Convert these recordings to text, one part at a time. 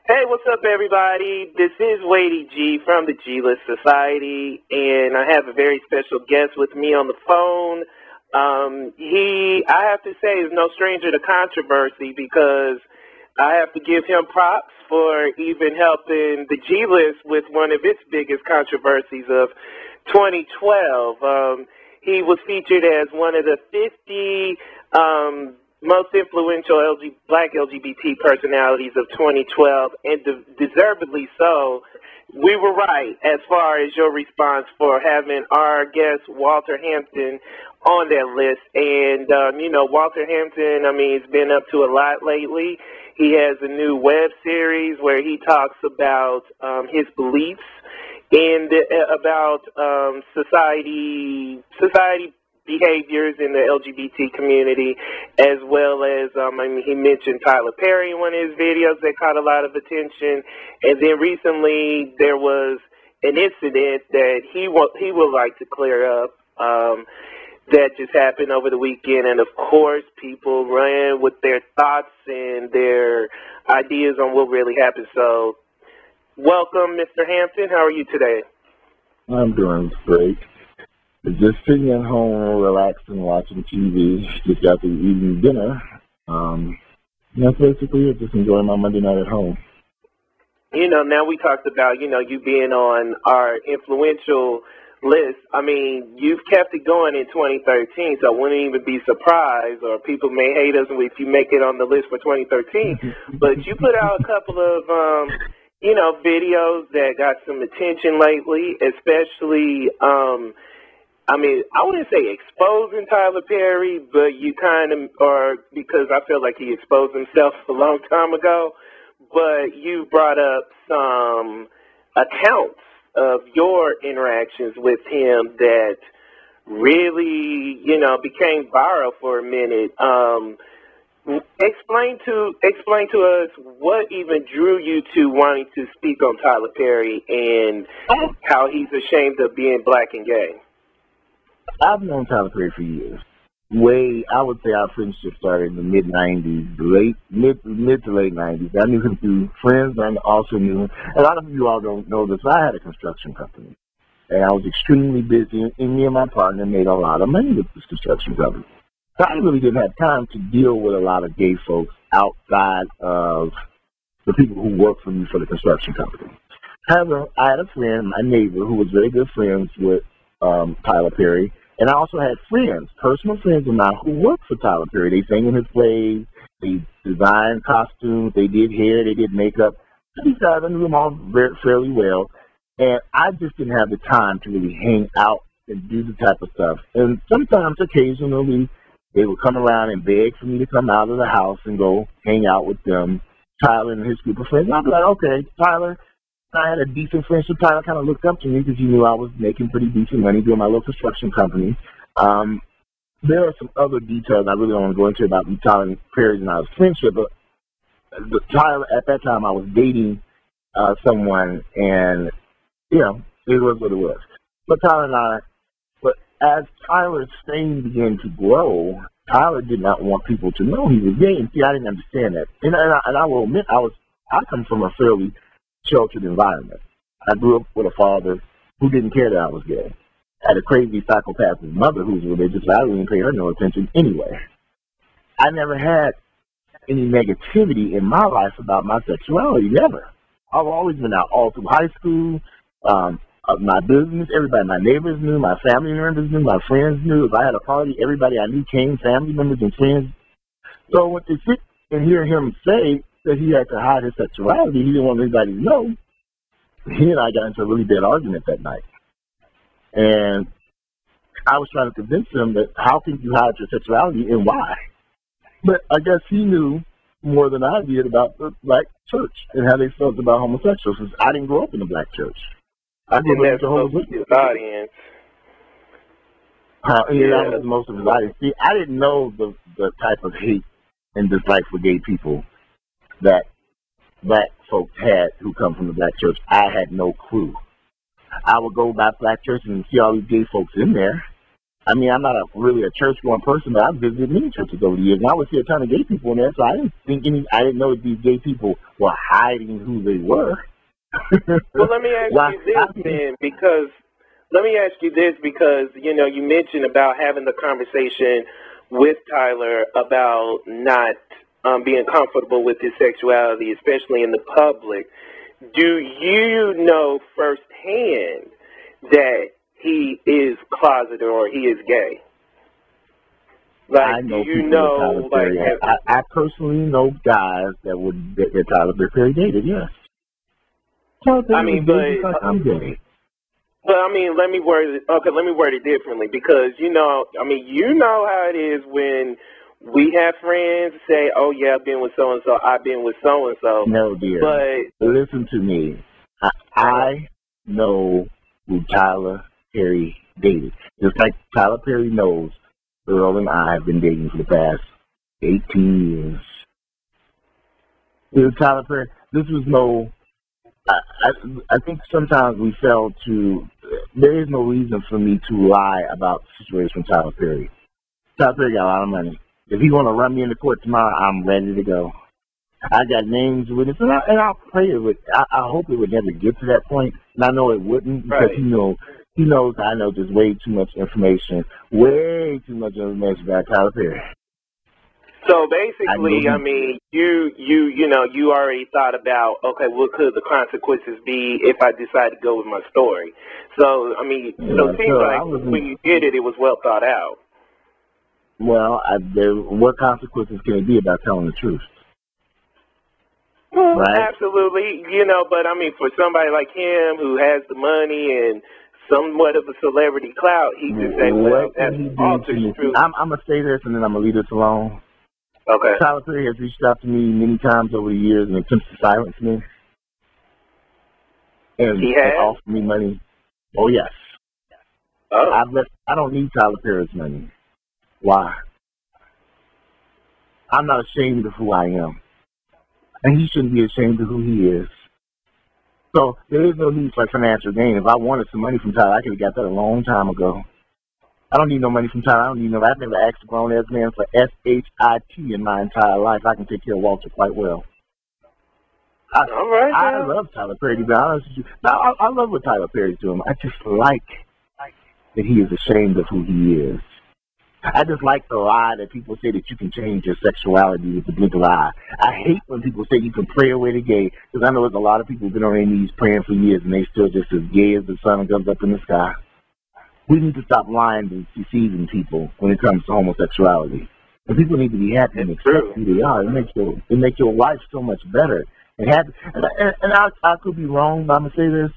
Hey, what's up, everybody? This is Wadey G from the G-List Society, and I have a very special guest with me on the phone. I have to say, is no stranger to controversy because I have to give him props for even helping the G-List with one of its biggest controversies of 2012. He was featured as one of the 50 most influential black LGBT personalities of 2012, and deservedly so. We were right as far as your response for having our guest, Walter Hampton, on that list. And, Walter Hampton, he's been up to a lot lately. He has a new web series where he talks about his beliefs and about society behaviors in the LGBT community, as well as, he mentioned Tyler Perry in one of his videos that caught a lot of attention. And then recently there was an incident that he would like to clear up that just happened over the weekend. And, of course, people ran with their thoughts and their ideas on what really happened. So welcome, Mr. Hampton. How are you today? I'm doing great. Just sitting at home, relaxing, watching TV. Just got to eating dinner. That's basically it. Just enjoying my Monday night at home. Now we talked about, you being on our influential list. You've kept it going in 2013, so I wouldn't even be surprised, or people may hate us if you make it on the list for 2013. But you put out a couple of, videos that got some attention lately, especially, I wouldn't say exposing Tyler Perry, but you kind of are, because I feel like he exposed himself a long time ago, but you brought up some accounts of your interactions with him that really, became viral for a minute. Explain to us what even drew you to wanting to speak on Tyler Perry and how he's ashamed of being black and gay. I've known Tyler Perry for years. I would say our friendship started in the mid-'90s, mid to late 90s. I knew him through friends, but I also knew him. A lot of you all don't know this, but I had a construction company, and I was extremely busy, and me and my partner made a lot of money with this construction company. So I really didn't have time to deal with a lot of gay folks outside of the people who worked for me for the construction company. However, I had a friend, my neighbor, who was very good friends with Tyler Perry, and I also had friends, personal friends of mine, who worked for Tyler Perry. They sang in his plays, they designed costumes, they did hair, they did makeup. These guys, I knew them all fairly well, and I just didn't have the time to really hang out and do the type of stuff. And sometimes, occasionally, they would come around and beg for me to come out of the house and go hang out with them, Tyler and his group of friends. And I'd be like, okay, Tyler. I had a decent friendship. Tyler kind of looked up to me because he knew I was making pretty decent money doing my little construction company. There are some other details I really don't want to go into about Tyler Perry and our friendship, but Tyler, at that time, I was dating someone, and, it was what it was. But as Tyler's fame began to grow, Tyler did not want people to know he was gay. And see, I didn't understand that. And I will admit, I come from a fairly sheltered environment. I grew up with a father who didn't care that I was gay. I had a crazy psychopathic mother who was religious, but I didn't pay her no attention anyway. I never had any negativity in my life about my sexuality, never. I've always been out all through high school, my business, everybody, my neighbors knew, my family members knew, my friends knew. If I had a party, everybody I knew came, family members and friends. So when they sit and hear him say that he had to hide his sexuality, he didn't want anybody to know, he and I got into a really bad argument that night. And I was trying to convince him that how can you hide your sexuality and why? But I guess he knew more than I did about the black church and how they felt about homosexuals. Since I didn't grow up in the black church. I grew up in the homosexual audience. That was most of his audience. See, I didn't know the type of hate and dislike for gay people that black folks had who come from the black church. I had no clue. I would go by black churches and see all these gay folks in there. I mean, I'm not really a church-going person, but I've visited many churches over the years, and I would see a ton of gay people in there, so I didn't know that these gay people were hiding who they were. Well, let me ask you this, because, you know, you mentioned about having the conversation with Tyler about not being comfortable with his sexuality, especially in the public. Do you know firsthand that he is closeted or he is gay? Like, I know do you know, like, I personally know guys that Tyler Perry dated, yes. I mean, but I'm gay. But I mean, let me word it differently, because you know how it is when we have friends say, "Oh yeah, I've been with so and so, I've been with so and so." No, dear. But listen to me. I know who Tyler Perry dated. Just like Tyler Perry knows Earl and I have been dating for the past 18 years. It was Tyler Perry. This was no. I think sometimes we fail to. There is no reason for me to lie about the situation with Tyler Perry. Tyler Perry got a lot of money. If he's going to run me into court tomorrow, I'm ready to go. I got names with it, and I'll pray it would. I hope it would never get to that point, and I know it wouldn't, because he knows I know just way too much information about Tyler Perry. So basically, I mean, you already thought about, okay, what could the consequences be if I decide to go with my story? So, I mean, it seems like when you did it, it was well thought out. Well, what consequences can it be about telling the truth? Well, right? Absolutely, but I mean, for somebody like him who has the money and somewhat of a celebrity clout, he just say, well, that's altered truth. I'm going to say this, and then I'm going to leave this alone. Okay. Tyler Perry has reached out to me many times over the years and attempts to silence me. And offered me money. Oh, yes. Oh. I don't need Tyler Perry's money. Why? I'm not ashamed of who I am. And he shouldn't be ashamed of who he is. So there is no need for financial gain. If I wanted some money from Tyler, I could have got that a long time ago. I don't need no money from Tyler. I've never asked a grown-ass man for SHIT in my entire life. I can take care of Walter quite well. All right, I love Tyler Perry, to be honest with you. Now, I love what Tyler Perry's doing. I just like that he is ashamed of who he is. I just like the lie that people say that you can change your sexuality with the blink of an eye. I hate when people say you can pray away the gay, because I know there's a lot of people who've been on their knees praying for years, and they still just as gay as the sun that comes up in the sky. We need to stop lying and deceiving people when it comes to homosexuality. And people need to be happy and accept who they are. It makes your life so much better. And I could be wrong, but I'm going to say this.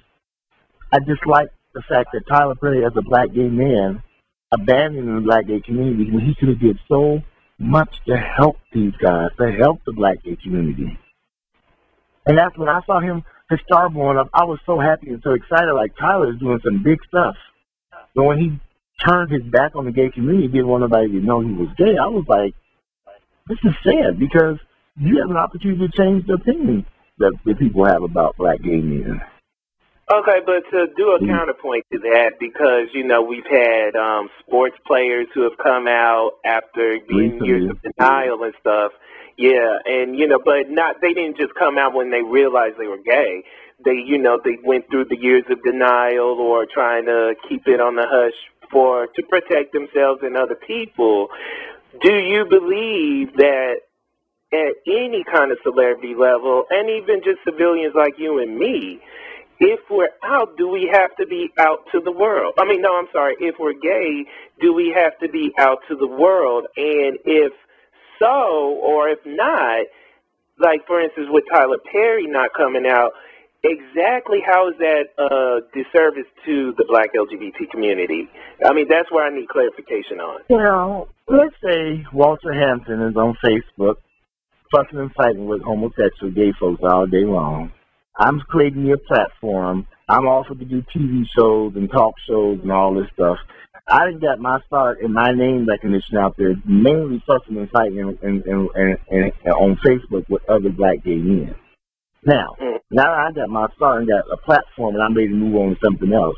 I dislike the fact that Tyler Perry, as a black gay man, abandoning the black gay community when he could have did so much to help these guys, to help the black gay community. And that's when I saw his star blowing up. I was so happy and so excited, like Tyler is doing some big stuff. So when he turned his back on the gay community, didn't want nobody to know he was gay, I was like, this is sad, because you have an opportunity to change the opinion that people have about black gay men. Okay, but to do a counterpoint to that, because, we've had sports players who have come out after being years of denial and stuff. Yeah, and, but they didn't just come out when they realized they were gay. They went through the years of denial or trying to keep it on the hush to protect themselves and other people. Do you believe that at any kind of celebrity level, and even just civilians like you and me, if we're out, do we have to be out to the world? If we're gay, do we have to be out to the world? And if so, or if not, like, for instance, with Tyler Perry not coming out, exactly how is that a disservice to the black LGBT community? That's where I need clarification on. Well, let's say Walter Hampton is on Facebook fussing and fighting with homosexual gay folks all day long. I'm creating me a platform. I'm offered to do TV shows and talk shows and all this stuff. I didn't get my start in my name recognition out there, mainly fussing and fighting on Facebook with other black gay men. Now that I got my start and got a platform and I'm ready to move on to something else,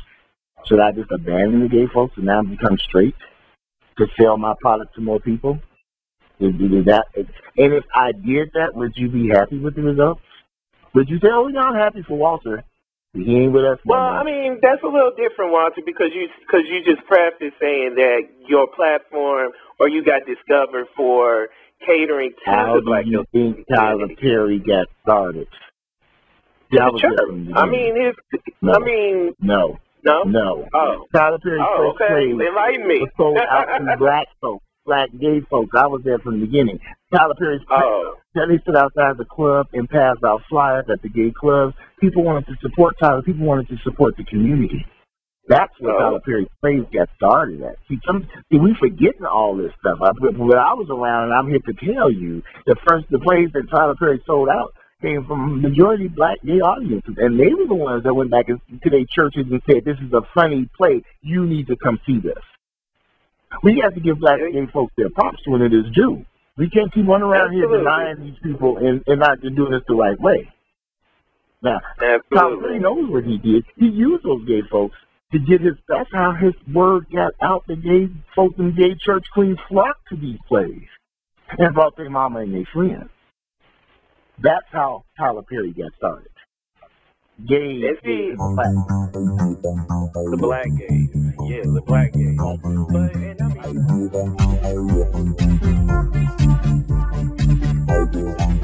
should I just abandon the gay folks and now become straight to sell my product to more people? And if I did that, would you be happy with the results? Would you say, oh, we're not happy for Walter? He ain't with us no Well, more. I mean, that's a little different, Walter, because you just prefaced saying that your platform or you got discovered for catering to How the black do you think Tyler Perry got started? The church. No. Oh. Tyler Perry's first okay. slave Enlighten me. was sold out to black folks, black gay folks. I was there from the beginning. Tyler Perry's they stood outside the club and passed out flyers at the gay clubs. People wanted to support Tyler. People wanted to support the community. That's where Tyler Perry's slaves got started at. See, we forgetting all this stuff. When I was around, and I'm here to tell you, the plays that Tyler Perry sold out came from majority black gay audiences, and they were the ones that went back to their churches and said, "This is a funny play. You need to come see this." We have to give black gay folks their props when it is due. We can't keep running around here denying these people and not doing this the right way. Now, Tyler Perry knows what he did. He used those gay folks to get his. That's how his word got out. The gay folks in gay church queens flocked to these plays and brought their mama and their friends. That's how Tyler Perry got started. Gay. The black gays. Yeah, the black gays. But, and I mean,